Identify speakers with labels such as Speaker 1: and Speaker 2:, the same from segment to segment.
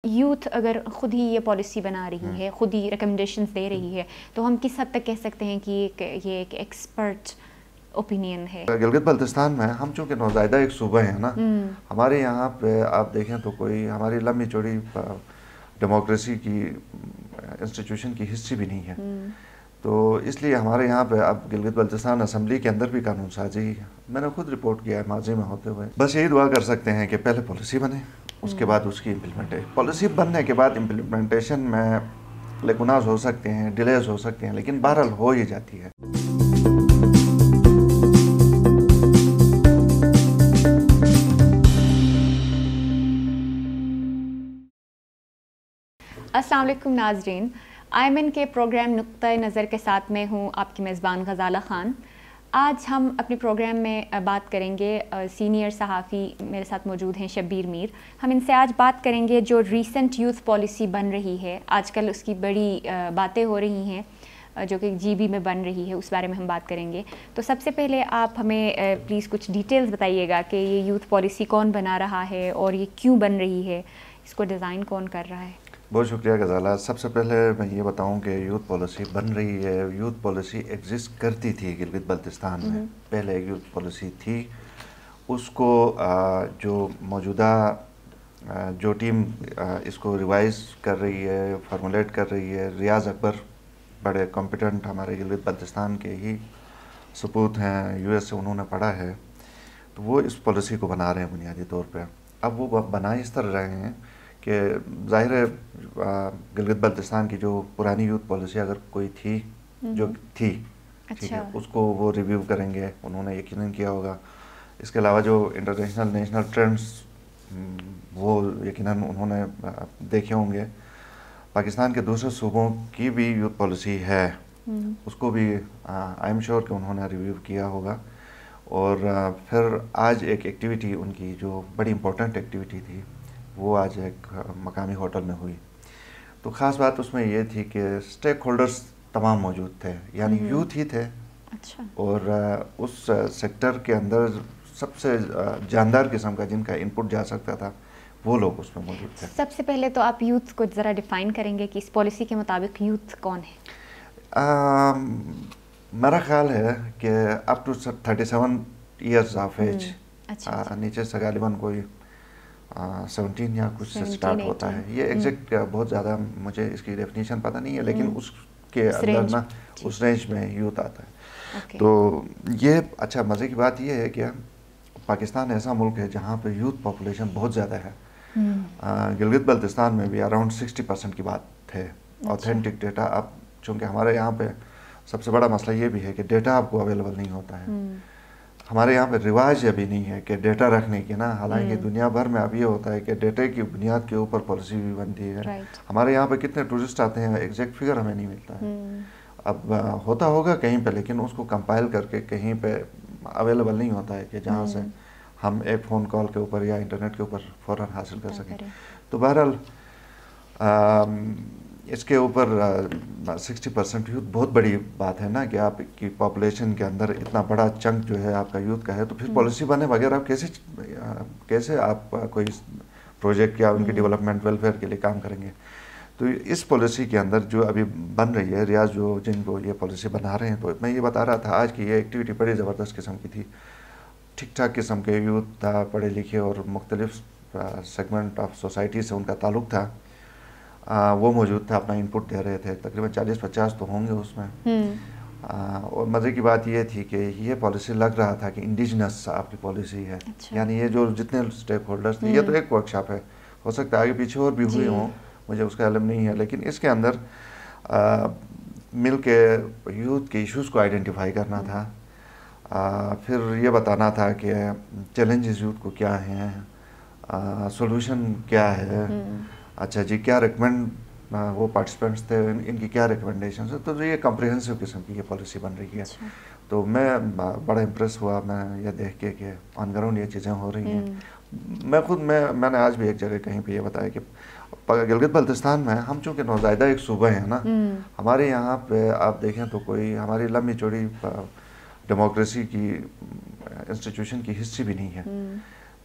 Speaker 1: Youth اگر خود ہی یہ پالیسی بنا رہی ہے، خود ہی ریکمنڈیشنز دے رہی ہے، تو ہم کس حد تک کہہ سکتے ہیں کہ یہ ایک ایکسپرٹ اوپینین ہے؟
Speaker 2: گلگت بلتستان میں ہم چونکہ نوزائیدہ ایک صوبہ ہیں نا، ہمارے یہاں پہ آپ دیکھیں تو کوئی ہماری لمبی چوڑی ڈیموکریسی کی انسٹیٹیوشن کی ہسٹری بھی نہیں ہے، تو اس لیے ہمارے یہاں پہ اب گلگت بلتستان اسمبلی کے اندر بھی قانون سازی میں نے خود رپورٹ کیا ہے ماضی میں ہوتے ہوئے. بس یہی دعا کر سکتے ہیں کہ پہلے پالیسی بنے، اس کے بعد اس کی امپلیمنٹیشن. پالیسی بننے کے بعد امپلیمنٹیشن میں لیکوناز ہو سکتے ہیں، ڈیلیز ہو سکتے ہیں، لیکن بہرحال ہو ہی جاتی ہے.
Speaker 1: السلام علیکم ناظرین، آئمن کے پروگرام نقطہ نظر کے ساتھ میں ہوں آپ کی میزبان غزالہ خان. آج ہم اپنے پروگرام میں بات کریں گے، سینئر صحافی میرے ساتھ موجود ہیں شبیر میر. ہم ان سے آج بات کریں گے جو ریسنٹ یوتھ پالیسی بن رہی ہے، آج کل اس کی بڑی باتیں ہو رہی ہیں جو کہ GB میں بن رہی ہے، اس بارے میں ہم بات کریں گے. تو سب سے پہلے آپ ہمیں پلیز کچھ ڈیٹیلز بتائیے گا کہ یہ یوتھ پالیسی کون بنا رہا ہے اور یہ کیوں بن رہی ہے، اس کو ڈیزائن کون کر رہا ہے؟
Speaker 2: بہت شکریہ غزالہ. سب سے پہلے میں یہ بتاؤں کہ یوتھ پالیسی بن رہی ہے. یوتھ پالیسی ایگزسٹ کرتی تھی گلگت بلتستان میں، پہلے ایک یوتھ پالیسی تھی. اس کو جو موجودہ جو ٹیم اس کو ریوائز کر رہی ہے، فارمولیٹ کر رہی ہے، ریاض اکبر بڑے کمپیٹنٹ ہمارے گلگت بلتستان کے ہی سپوت ہیں، US سے انہوں نے پڑھا ہے، تو وہ اس پالیسی کو بنا رہے ہیں بنیادی طور پہ. اب وہ بنا اس طرح رہے ہیں کہ ظاہر ہے گلگت بلتستان کی جو پرانی یوتھ پالیسی اگر کوئی تھی جو تھی، ٹھیک ہے، اس کو وہ ریویو کریں گے، انہوں نے یقیناً کیا ہوگا. اس کے علاوہ جو انٹرنیشنل نیشنل ٹرینڈز وہ یقیناً انہوں نے دیکھے ہوں گے. پاکستان کے دوسرے صوبوں کی بھی یوتھ پالیسی ہے، اس کو بھی آئی ایم شیور کہ انہوں نے ریویو کیا ہوگا. اور پھر آج ایک ایکٹیویٹی ان کی جو بڑی امپورٹنٹ ایکٹیویٹی تھی وہ آج ایک مقامی ہوٹل میں ہوئی. تو خاص بات اس میں یہ تھی کہ اسٹیک ہولڈرز تمام موجود تھے، یعنی یوتھ ہی تھے.
Speaker 1: اچھا.
Speaker 2: اور اس سیکٹر کے اندر سب سے جاندار قسم کا جن کا انپٹ جا سکتا تھا وہ لوگ اس میں موجود تھے.
Speaker 1: سب سے پہلے تو آپ یوتھ کو ذرا ڈیفائن کریں گے کہ اس پالیسی کے مطابق یوتھ کون ہے؟
Speaker 2: میرا خیال ہے کہ up to 37 years of age, نیچے سے غالباً کوئی 17 یا کچھ سے سٹارٹ ہوتا ہے. یہ ایگزیکٹ بہت زیادہ مجھے اس کی ڈیفینیشن پتہ نہیں ہے، لیکن اس کے اندر نا اس رینج میں یوتھ آتا ہے. تو یہ اچھا مزے کی بات یہ ہے کہ پاکستان ایسا ملک ہے جہاں پہ یوتھ پاپولیشن بہت زیادہ ہے. گلگت بلتستان میں بھی اراؤنڈ 60% کی بات ہے. اوتھینٹک ڈیٹا اب چونکہ ہمارے یہاں پہ سب سے بڑا مسئلہ یہ بھی ہے کہ ڈیٹا آپ کو اویلیبل نہیں ہوتا ہے. ہمارے یہاں پہ رواج ابھی نہیں ہے کہ ڈیٹا رکھنے کی نا، حالانکہ دنیا بھر میں اب یہ ہوتا ہے کہ ڈیٹا کی بنیاد کے اوپر پالیسی بھی بنتی ہے. ہمارے یہاں پہ کتنے ٹورسٹ آتے ہیں ایگزیکٹ فگر ہمیں نہیں ملتا ہے. اب ہوتا ہوگا کہیں پہ، لیکن اس کو کمپائل کر کے کہیں پہ اویلیبل نہیں ہوتا ہے کہ جہاں سے ہم ایک فون کال کے اوپر یا انٹرنیٹ کے اوپر فوراً حاصل کر سکیں. تو بہرحال اس کے اوپر 60% یوتھ بہت بڑی بات ہے نا کہ آپ کی پاپولیشن کے اندر اتنا بڑا چنک جو ہے آپ کا یوتھ کا ہے. تو پھر پالیسی بنے بغیر آپ کیسے آپ کوئی پروجیکٹ یا ان کی ڈیولپمنٹ ویلفیئر کے لیے کام کریں گے. تو اس پالیسی کے اندر جو ابھی بن رہی ہے، ریاض جو جن کو یہ پالیسی بنا رہے ہیں، تو میں یہ بتا رہا تھا آج کی یہ ایکٹیویٹی بڑی زبردست قسم کی تھی. ٹھیک ٹھاک قسم کے یوتھ تھا، پڑھے لکھے اور مختلف سیگمنٹ آف سوسائٹی سے ان کا تعلق تھا. وہ موجود تھا، اپنا انپٹ دے رہے تھے. تقریباً 40-50 تو ہوں گے اس میں. اور مزے کی بات یہ تھی کہ یہ پالیسی لگ رہا تھا کہ انڈیجنس آپ کی پالیسی ہے. یعنی یہ جو جتنے اسٹیک ہولڈرز تھے، یہ تو ایک ورک شاپ ہے، ہو سکتا ہے آگے پیچھے اور بھی ہوئے ہوں، مجھے اس کا علم نہیں ہے، لیکن اس کے اندر مل کے یوتھ کے ایشوز کو آئیڈینٹیفائی کرنا تھا. پھر یہ بتانا تھا کہ چیلنجز یوتھ کو کیا ہیں، سولوشن کیا ہے. اچھا جی، کیا ریکمینڈ وہ پارٹیسپینٹس تھے، ان کی کیا ریکمنڈیشنز ہیں. تو یہ کمپریہنسو قسم کی یہ پالیسی بن رہی ہے. تو میں بڑا امپریس ہوا میں یہ دیکھ کے کہ آن گراؤنڈ یہ چیزیں ہو رہی ہیں. میں نے آج بھی ایک جگہ کہیں پہ یہ بتایا کہ گلگت بلتستان میں ہم چونکہ نوزائیدہ ایک صوبہ ہیں نا، ہمارے یہاں پہ آپ دیکھیں تو کوئی ہماری لمبی چوڑی ڈیموکریسی کی انسٹیٹیوشن کی ہسٹری بھی نہیں ہے.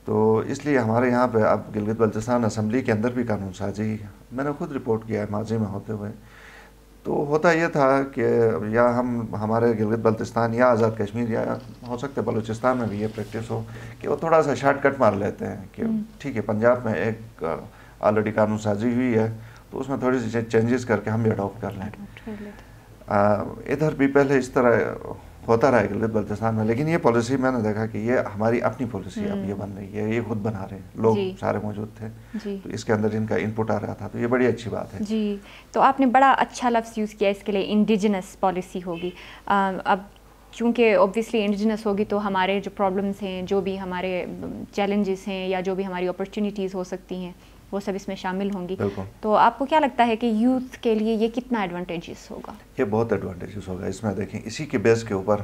Speaker 2: تو اس لیے ہمارے یہاں پہ اب گلگت بلتستان اسمبلی کے اندر بھی قانون سازی میں نے خود رپورٹ کیا ہے ماضی میں ہوتے ہوئے. تو ہوتا یہ تھا کہ یا ہمارے گلگت بلتستان یا آزاد کشمیر یا ہو سکتا ہے بلوچستان میں بھی یہ پریکٹس ہو کہ وہ تھوڑا سا شارٹ کٹ مار لیتے ہیں کہ ٹھیک ہے پنجاب میں ایک آلریڈی قانون سازی ہوئی ہے تو اس میں تھوڑی سی چینجز کر کے ہم بھی اڈاپٹ کر لیں. ادھر بھی پہلے اس طرح ہوتا رہا ہے گلگت بلتستان میں, لیکن یہ پالیسی میں نے دیکھا کہ یہ ہماری اپنی پالیسی اب یہ بن رہی ہے, یہ خود بنا رہے ہیں, لوگ سارے موجود تھے تو اس کے اندر ان کا انپٹ آ رہا تھا, تو یہ بڑی اچھی بات ہے.
Speaker 1: جی, تو آپ نے بڑا اچھا لفظ یوز کیا اس کے لیے, انڈیجنس پالیسی ہوگی. اب چونکہ اوبویسلی انڈیجنس ہوگی تو ہمارے جو پرابلمس ہیں, جو بھی ہمارے چیلنجز ہیں یا جو بھی ہماری اپرچونیٹیز ہو سکتی ہیں وہ سب اس میں شامل ہوں گی. تو آپ کو کیا لگتا ہے کہ یوتھ کے لیے یہ کتنا ایڈوانٹیجز ہوگا؟
Speaker 2: یہ بہت ایڈوانٹیجز ہوگا. اس میں دیکھیں اسی کے بیس کے اوپر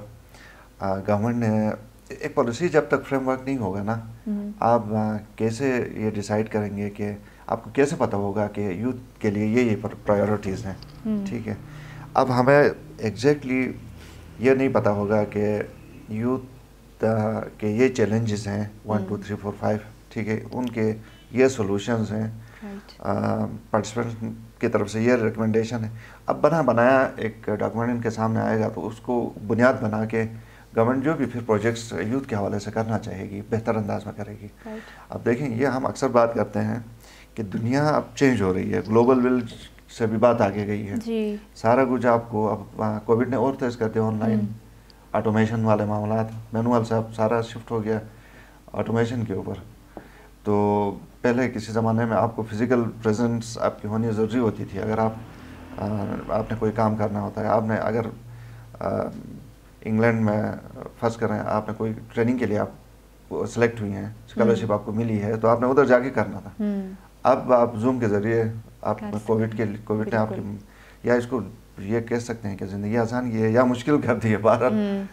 Speaker 2: گورنمنٹ نے ایک پالیسی, جب تک فریم ورک نہیں ہوگا نا, آپ کیسے یہ ڈیسائیڈ کریں گے کہ آپ کو کیسے پتہ ہوگا کہ یوتھ کے لیے یہ پرائیورٹیز ہیں. ٹھیک ہے, اب ہمیں ایگزیکٹلی یہ نہیں پتہ ہوگا کہ یوتھ کے یہ چیلنجز ہیں 1 2 3 4 5, ٹھیک ہے, ان کے یہ سولوشنز ہیں, پارٹیسپینٹ کی طرف سے یہ ریکمنڈیشن ہے. اب بنایا ایک ڈاکومنٹ ان کے سامنے آئے گا تو اس کو بنیاد بنا کے گورنمنٹ جو بھی پھر پروجیکٹس یوتھ کے حوالے سے کرنا چاہے گی بہتر انداز میں کرے گی. اب دیکھیں یہ ہم اکثر بات کرتے ہیں کہ دنیا اب چینج ہو رہی ہے, گلوبل ولیج سے بھی بات آگے گئی ہے. سارا کچھ آپ کو اب کووڈ نے اور تیز کر دیا, آن لائن آٹومیشن والے معاملات, مینوئل سے اب سارا شفٹ ہو گیا آٹومیشن کے اوپر. تو پہلے کسی زمانے میں آپ کو فزیکل پریزنس آپ کی ہونی ضروری ہوتی تھی. اگر آپ نے کوئی کام کرنا ہوتا ہے, آپ نے اگر انگلینڈ میں فرض کریں آپ نے کوئی ٹریننگ کے لیے آپ سلیکٹ ہوئی ہیں, اسکالرشپ آپ کو ملی ہے, تو آپ نے ادھر جا کے کرنا تھا. اب آپ زوم کے ذریعے آپ کووڈ نے آپ کی, یا اس کو یہ کہہ سکتے ہیں کہ زندگی آسان کی ہے یا مشکل کر دی ہے بہرحال.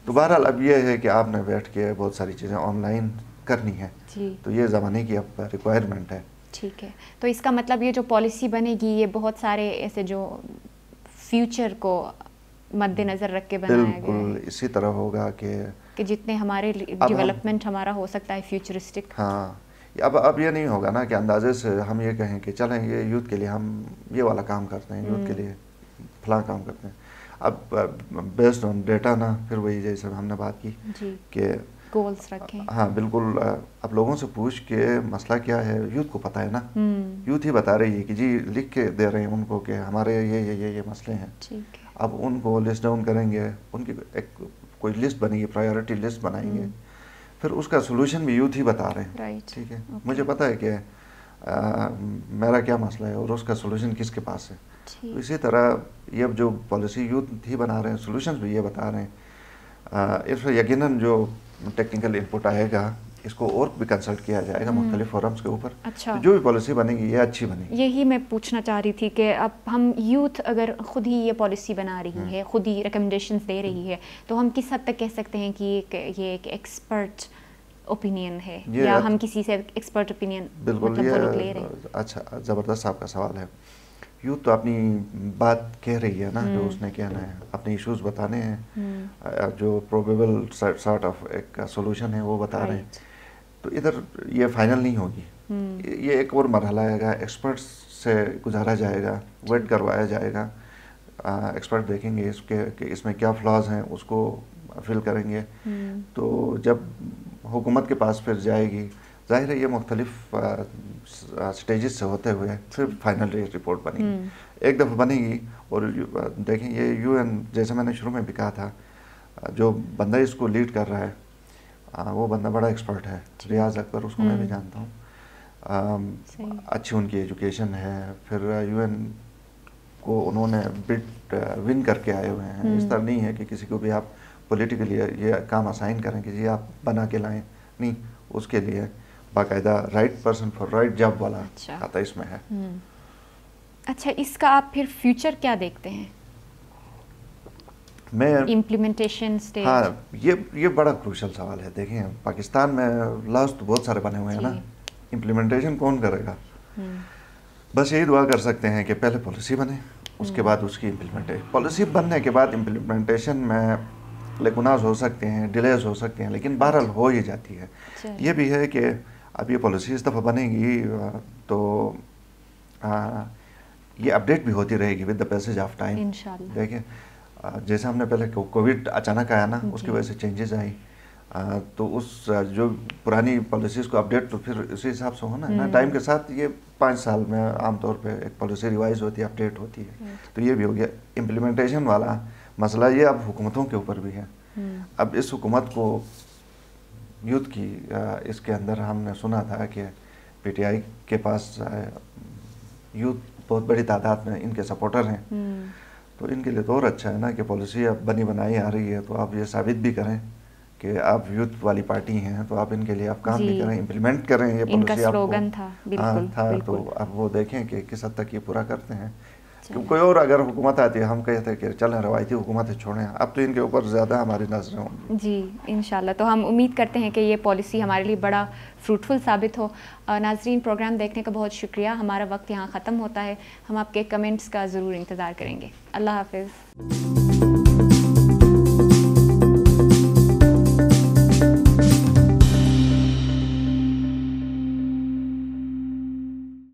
Speaker 2: تو بہرحال اب یہ ہے کہ آپ نے بیٹھ کے بہت ساری چیزیں آن لائن کرنی ہے, تو یہ زمانے کی اب ریکوائرمنٹ ہے.
Speaker 1: ٹھیک ہے, تو اس کا مطلب یہ جو پالیسی بنے گی یہ بہت سارے ایسے جو فیوچر کو مد نظر رکھ کے بنایا گیا ہے.
Speaker 2: بالکل اسی طرح ہوگا کہ
Speaker 1: جتنے ہمارے ڈیولپمنٹ ہمارا ہو سکتا ہے فیوچرسٹک.
Speaker 2: ہاں, اب یہ نہیں ہوگا نا کہ اندازے سے ہم یہ کہیں کہ چلیں یہ یوتھ کے لیے ہم یہ والا کام کرتے ہیں, یوتھ کے لیے فلاں کام کرتے ہیں. اب بیسڈ آن ڈیٹا نا, پھر وہی جیسے ہم نے بات کی کہ
Speaker 1: گولز رکھیں.
Speaker 2: ہاں بالکل, اب لوگوں سے پوچھ کے مسئلہ کیا ہے یوتھ کو پتہ ہے نا, یوتھ ہی بتا رہی ہے کہ جی لکھ کے دے رہے ہیں ان کو کہ ہمارے یہ مسئلے ہیں. اب ان کو لسٹ ڈاؤن کریں گے, ان کی ایک کوئی لسٹ بنے گی, پرائیورٹی لسٹ بنائیں گے, پھر اس کا سولوشن بھی یوتھ ہی بتا رہے ہیں. ٹھیک ہے, مجھے پتہ ہے کہ میرا کیا مسئلہ ہے اور اس کا سولوشن کس کے پاس ہے. تو اسی طرح یہ جو پالیسی یوتھ ہی بنا رہے ہیں, سولوشنز بھی یہ بتا رہے ہیں. اس میں یقیناً جو ٹیکنیکل انپٹ آئے گا اس کو اور بھی کنسلٹ کیا جائے گا مختلف فورمز کے اوپر.
Speaker 1: اچھا,
Speaker 2: جو بھی پالیسی بنے گی یہ اچھی بنے گی.
Speaker 1: یہی میں پوچھنا چاہ رہی تھی کہ اب ہم یوتھ اگر خود ہی یہ پالیسی بنا رہی ہے, خود ہی ریکمنڈیشنز دے رہی ہے, تو ہم کس حد تک کہہ سکتے ہیں کہ یہ ایک ایکسپرٹ اوپینین ہے, یا ہم کسی سے ایکسپرٹ اوپینین
Speaker 2: بالکل یہ اچھا زبردست آپ کا سوال ہے. یوتھ تو اپنی بات کہہ رہی ہے نا, جو اس نے کہنا ہے, اپنے ایشوز بتانے ہیں, جو پروبیبل سارٹ آف ایک سولوشن ہے وہ بتا رہے ہیں. تو ادھر یہ فائنل نہیں ہوگی, یہ ایک اور مرحلہ آئے گا, ایکسپرٹس سے گزارا جائے گا, ویٹ کروایا جائے گا. ایکسپرٹ دیکھیں گے اس کے کہ اس میں کیا فلاز ہیں, اس کو فل کریں گے. تو جب حکومت کے پاس پھر جائے گی, ظاہر ہے یہ مختلف سٹیجز سے ہوتے ہوئے پھر فائنل رپورٹ بنے گی. ایک دفعہ بنے گی, اور دیکھیں یہ یو این جیسے میں نے شروع میں بھی کہا تھا, جو بندہ اس کو لیڈ کر رہا ہے وہ بندہ بڑا ایکسپرٹ ہے, ریاض اکبر, اس کو میں بھی جانتا ہوں. اچھی ان کی ایجوکیشن ہے, پھر یو این کو انہوں نے بٹ ون کر کے آئے ہوئے ہیں. اس طرح نہیں ہے کہ کسی کو بھی آپ پولیٹیکلی یہ کام اسائن کریں کہ جی آپ بنا کے لائیں, نہیں, اس کے لیے باقاعدہ right person for right job والا کھاتا اس میں ہے.
Speaker 1: اچھا, اس کا آپ پھر فیوچر کیا دیکھتے ہیں
Speaker 2: میں
Speaker 1: امپلیمنٹیشن سٹیج؟
Speaker 2: ہاں, یہ بڑا کروشل سوال ہے. دیکھیں پاکستان میں لاز تو بہت سارے بنے ہوئے ہیں نا, امپلیمنٹیشن کون کرے گا؟ بس یہی دعا کر سکتے ہیں کہ پہلے پالیسی بنے, اس کے بعد اس کی امپلیمنٹیشن. پالیسی بننے کے بعد امپلیمنٹیشن میں لیکناز ہو سکتے ہیں، ڈیلیز ہو سکتے ہیں، لیکن بہرحال ہو ہی جاتی ہے. یہ بھی ہے کہ اب یہ پالیسی اس دفعہ بنے گی تو یہ اپڈیٹ بھی ہوتی رہے گی with the passage of time.
Speaker 1: انشاءاللہ.
Speaker 2: دیکھیں جیسے ہم نے پہلے کووڈ اچانک آیا نا، اس کی وجہ سے چینجز آئی، تو اس جو پرانی پالیسیز کو اپڈیٹ تو پھر اسی حساب سے ہونا ہے نا. ٹائم کے ساتھ یہ 5 سال میں عام طور پہ ایک پالیسی ریوائز ہوتی ہے، اپڈیٹ ہوتی ہے. تو یہ بھی ہو گیا. امپلیمنٹیشن والا مسئلہ یہ اب حکومتوں کے اوپر بھی ہے. اب اس حکومت کو یوتھ کی اس کے اندر ہم نے سنا تھا کہ پی ٹی آئی کے پاس یوتھ بہت بڑی تعداد میں ان کے سپورٹر ہیں. تو ان کے لیے تو اور اچھا ہے نا کہ پالیسی اب بنی بنائی آ رہی ہے، تو آپ یہ ثابت بھی کریں کہ آپ یوتھ والی پارٹی ہیں، تو آپ ان کے لیے آپ کام بھی کریں، امپلیمنٹ کریں. یہ پالیسی آپ کو تھا تو اب وہ دیکھیں کہ کس حد تک یہ پورا کرتے ہیں. کوئی اور اگر حکومت آتی ہے ہم کہتے ہیں کہ چلیں روایتی حکومتیں چھوڑیں، اب تو ان کے اوپر زیادہ ہماری نظریں ہوں گی.
Speaker 1: جی انشاءاللہ. تو ہم امید کرتے ہیں کہ یہ پالیسی ہمارے لیے بڑا فروٹفل ثابت ہو. ناظرین پروگرام دیکھنے کا بہت شکریہ. ہمارا وقت یہاں ختم ہوتا ہے. ہم آپ کے کمنٹس کا ضرور انتظار کریں گے. اللہ حافظ.